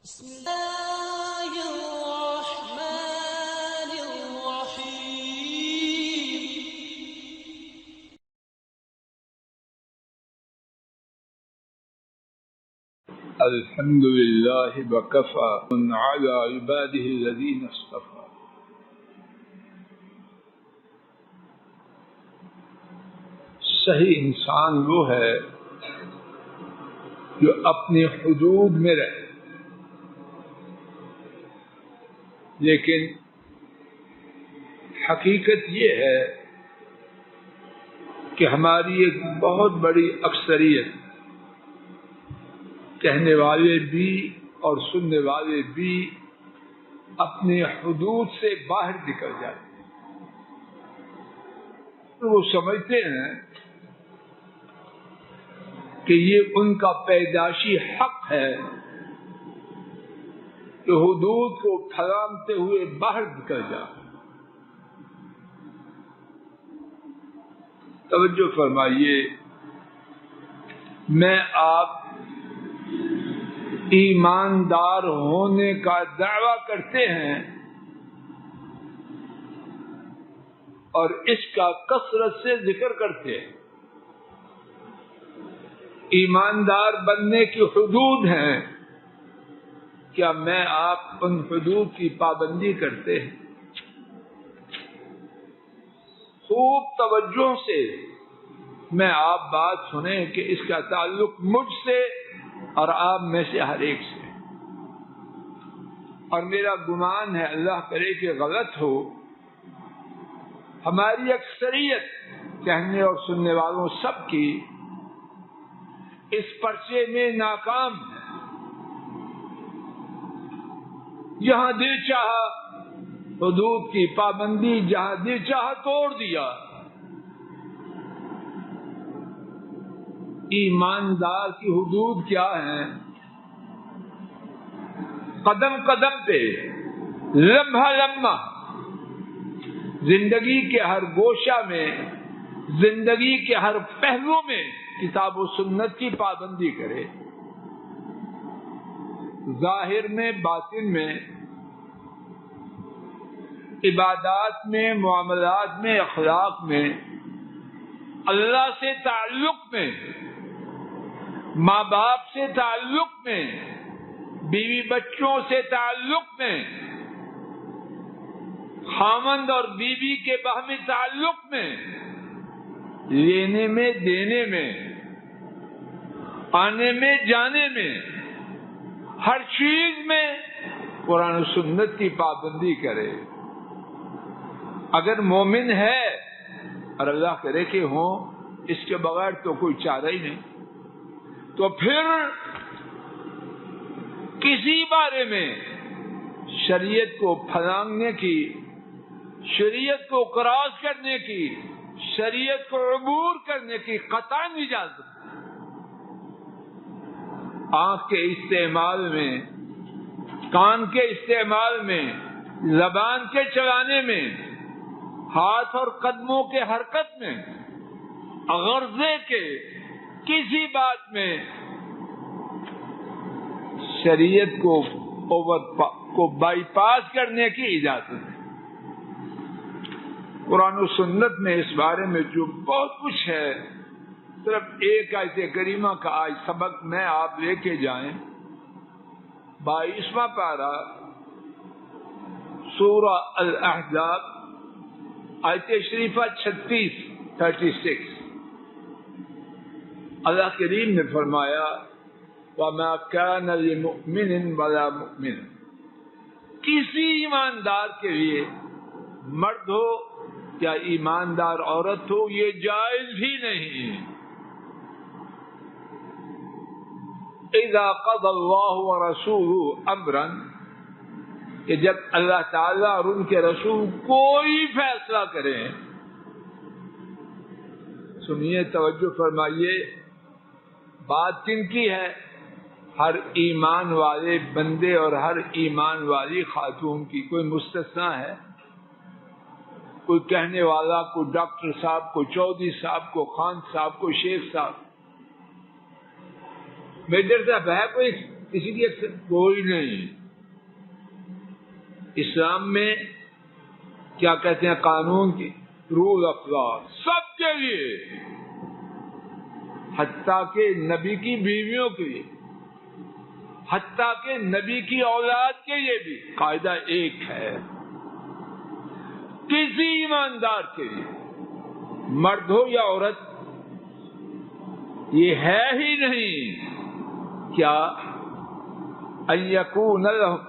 بسم الله الرحمن الرحيم. الحمد لله وكفى على عباده الذين اصطفى. صحیح انسان وہ ہے جو اپنی حدود میں رہے، لیکن حقیقت یہ ہے کہ ہماری ایک بہت بڑی اکثریت کہنے والے بھی اور سننے والے بھی اپنے حدود سے باہر نکل جاتے ہیں۔ وہ سمجھتے ہیں کہ یہ ان کا پیدائشی حق ہے کہ حدود کو پھلانگتے ہوئے باہر نکل جائے۔ توجہ فرمائیے، میں آپ ایماندار ہونے کا دعویٰ کرتے ہیں اور اس کا کثرت سے ذکر کرتے ہیں۔ ایماندار بننے کی حدود ہیں، کیا میں آپ ان حدود کی پابندی کرتے ہیں؟ خوب توجہ سے میں آپ بات سنیں کہ اس کا تعلق مجھ سے اور آپ میں سے ہر ایک سے، اور میرا گمان ہے اللہ کرے کہ غلط ہو، ہماری اکثریت کہنے اور سننے والوں سب کی اس پرچے میں ناکام ہے۔ جہاں دل چاہا حدود کی پابندی، جہاں دل چاہا توڑ دیا۔ ایماندار کی حدود کیا ہیں؟ قدم قدم پہ، لمحہ لمحہ، زندگی کے ہر گوشہ میں، زندگی کے ہر پہلو میں کتاب و سنت کی پابندی کرے، ظاہر میں، باطن میں، عبادات میں، معاملات میں، اخلاق میں، اللہ سے تعلق میں، ماں باپ سے تعلق میں، بیوی بچوں سے تعلق میں، خاوند اور بیوی کے باہمی تعلق میں، لینے میں، دینے میں، آنے میں، جانے میں، ہر چیز میں قرآن و سنت کی پابندی کرے۔ اگر مومن ہے، اور اللہ کرے کہ ہوں، اس کے بغیر تو کوئی چارہ ہی نہیں، تو پھر کسی بارے میں شریعت کو پھلانگنے کی، شریعت کو کراس کرنے کی، شریعت کو عبور کرنے کی قطعاً اجازت۔ آنکھ کے استعمال میں، کان کے استعمال میں، زبان کے چلانے میں، ہاتھ اور قدموں کے حرکت میں، غرضے کے کسی بات میں شریعت کو بائی پاس کرنے کی اجازت ہے۔ قرآن و سنت میں اس بارے میں جو بہت کچھ ہے، صرف ایک آیت کریمہ کا آج سبق میں آپ لے کے جائیں۔ 22واں پارہ سورہ الاحزاب، آیت شریفہ 36 اللہ کریم نے فرمایا وَمَا كَانَ لِمُؤْمِنٍ وَلَا مُؤْمِنٍ، کسی ایماندار کے لیے، مرد ہو یا ایماندار عورت ہو، یہ جائز ہی نہیں، اِذَا قَضَى اللَّهُ وَرَسُولُهُ أَمْرًا، کہ جب اللہ تعالیٰ اور ان کے رسول کوئی فیصلہ کریں۔ سنیے، توجہ فرمائیے، بات کن کی ہے؟ ہر ایمان والے بندے اور ہر ایمان والی خاتون کی، کوئی مستثنا ہے؟ کوئی کہنے والا، کوئی ڈاکٹر صاحب، کوئی چودھری صاحب، کوئی خان صاحب، کوئی شیخ صاحب، میجر صاحب ہے کوئی کسی کی کوئی نہیں. اسلام میں کیا کہتے ہیں قانون کی رول آف لا سب کے لیے، حتیٰ کہ نبی کی بیویوں کے لیے، حتیٰ کہ نبی کی اولاد کے لیے بھی قاعدہ ایک ہے. کسی ایماندار کے لیے، مرد ہو یا عورت، یہ ہے ہی نہیں کیا ان یکون لهم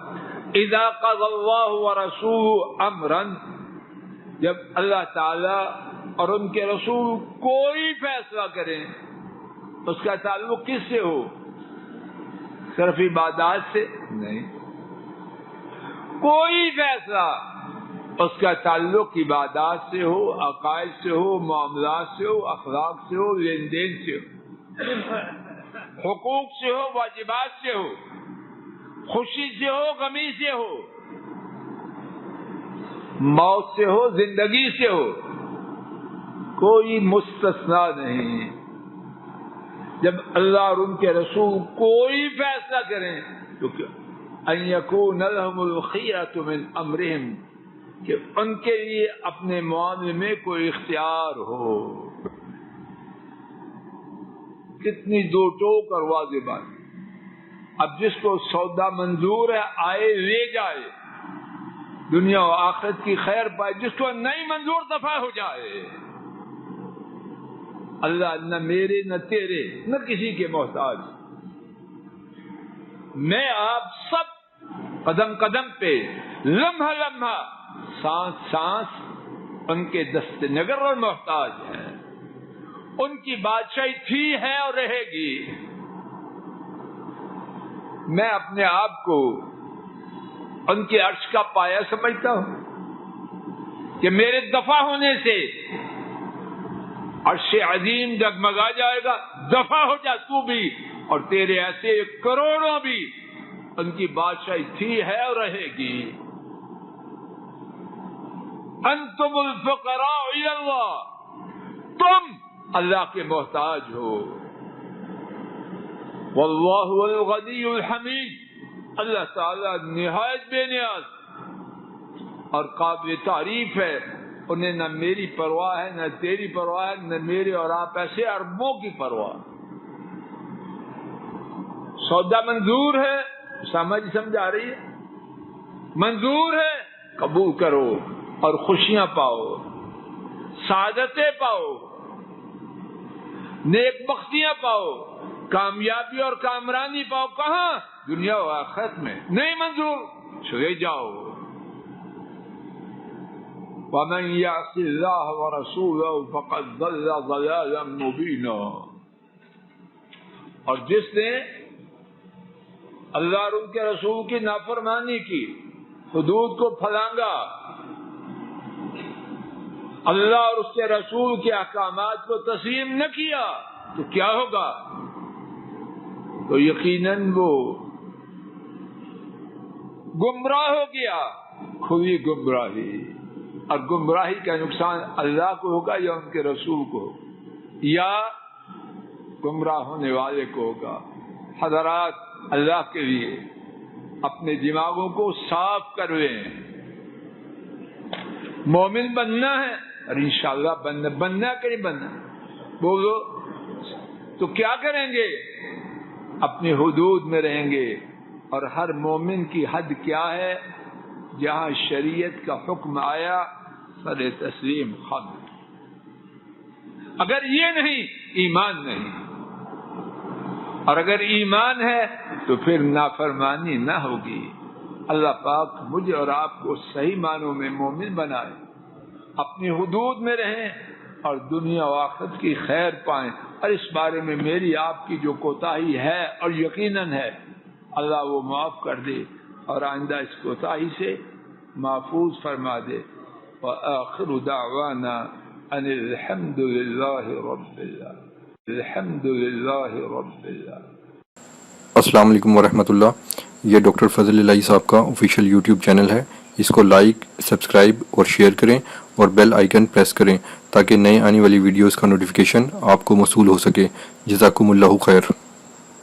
اذا قضى الله ورسوله امرا، جب اللہ تعالی اور ان کے رسول کوئی فیصلہ کریں اس کا تعلق کس سے ہو؟ صرف عبادات سے نہیں. کوئی فیصلہ اس کا تعلق عبادات سے ہو، عقائد سے ہو، معاملات سے ہو، اخلاق سے ہو، لین دین سے ہو، حقوق سے ہو، واجبات سے ہو، خوشی سے ہو، غمی سے ہو، موت سے ہو، زندگی سے ہو، کوئی مستثنا نہیں. جب اللہ اور ان کے رسول کوئی فیصلہ کریں تو ان یکون لهم الخیرۃ من امرہم، کہ ان کے لیے اپنے معاملے میں کوئی اختیار ہو. کتنی دو ٹوک اور واضح بات. اب جس کو سودا منظور ہے آئے لے جائے، دنیا و آخرت کی خیر پائے. جس کو نہیں منظور دفع ہو جائے. اللہ نہ میرے نہ تیرے نہ کسی کے محتاج. میں آپ سب قدم قدم پہ، لمحہ لمحہ، سانس سانس ان کے دست نگر اور محتاج ہیں. ان کی بادشاہی تھی، ہے اور رہے گی. میں اپنے آپ کو ان کے عرش کا پایا سمجھتا ہوں کہ میرے دفع ہونے سے عرش عظیم جگمگا جائے گا. دفع ہو جا تو بھی اور تیرے ایسے کروڑوں بھی. ان کی بادشاہی تھی، ہے اور رہے گی. انتم الفقراء الی اللہ، تم اللہ کے محتاج ہو. واللہ الغنی الحمید، اللہ تعالی نہایت بے نیاز اور قابل تعریف ہے. انہیں نہ میری پرواہ ہے، نہ تیری پرواہ ہے، نہ میرے اور آپ ایسے اربوں کی پرواہ. سودا منظور ہے، سمجھ آ رہی ہے؟ منظور ہے، قبول کرو اور خوشیاں پاؤ، سعادتیں پاؤ، نیک بختیاں پاؤ، کامیابی اور کامرانی پاؤ. کہاں؟ دنیا و آخرت میں. نہیں منظور، چلے جاؤ. وَمَنْ يَعْصِ اللَّهَ وَرَسُولَهُ فَقَدْ ضَلَّ ضَلَالًا مُبِينًا. اور جس نے اللہ اور ان کے رسول کی نافرمانی کی، حدود کو پھلانگا، اللہ اور اس کے رسول کے احکامات کو تسلیم نہ کیا، تو کیا ہوگا؟ تو یقیناً وہ گمراہ ہو گیا، کھلی گمراہی. اور گمراہی کا نقصان اللہ کو ہوگا یا ان کے رسول کو یا گمراہ ہونے والے کو ہوگا. حضرات، اللہ کے لیے اپنے دماغوں کو صاف کر لیں. مومن بننا ہے اور انشاءاللہ بننا کہ نہیں بننا؟ بولو تو کیا کریں گے؟ اپنی حدود میں رہیں گے. اور ہر مومن کی حد کیا ہے؟ جہاں شریعت کا حکم آیا سر تسلیم خم. اگر یہ نہیں، ایمان نہیں. اور اگر ایمان ہے تو پھر نافرمانی نہ ہوگی. اللہ پاک مجھے اور آپ کو صحیح معنوں میں مومن بنائے، اپنی حدود میں رہیں اور دنیا و آخرت کی خیر پائیں. اور اس بارے میں میری آپ کی جو کوتاہی ہے اور یقیناً ہے، اللہ وہ معاف کر دے اور آئندہ اس کوتاہی سے محفوظ فرما دے. وآخر دعوانا ان الحمد للہ رب العالمین. الحمد للہ رب العالمین. السلام علیکم ورحمۃ اللہ. یہ ڈاکٹر فضل الہی صاحب کا آفیشیل یوٹیوب چینل ہے. اس کو لائک، سبسکرائب اور شیئر کریں اور بیل آئیکن پریس کریں تاکہ نئے آنے والی ویڈیوز کا نوٹیفیکیشن آپ کو موصول ہو سکے. جزاکم اللہ خیر.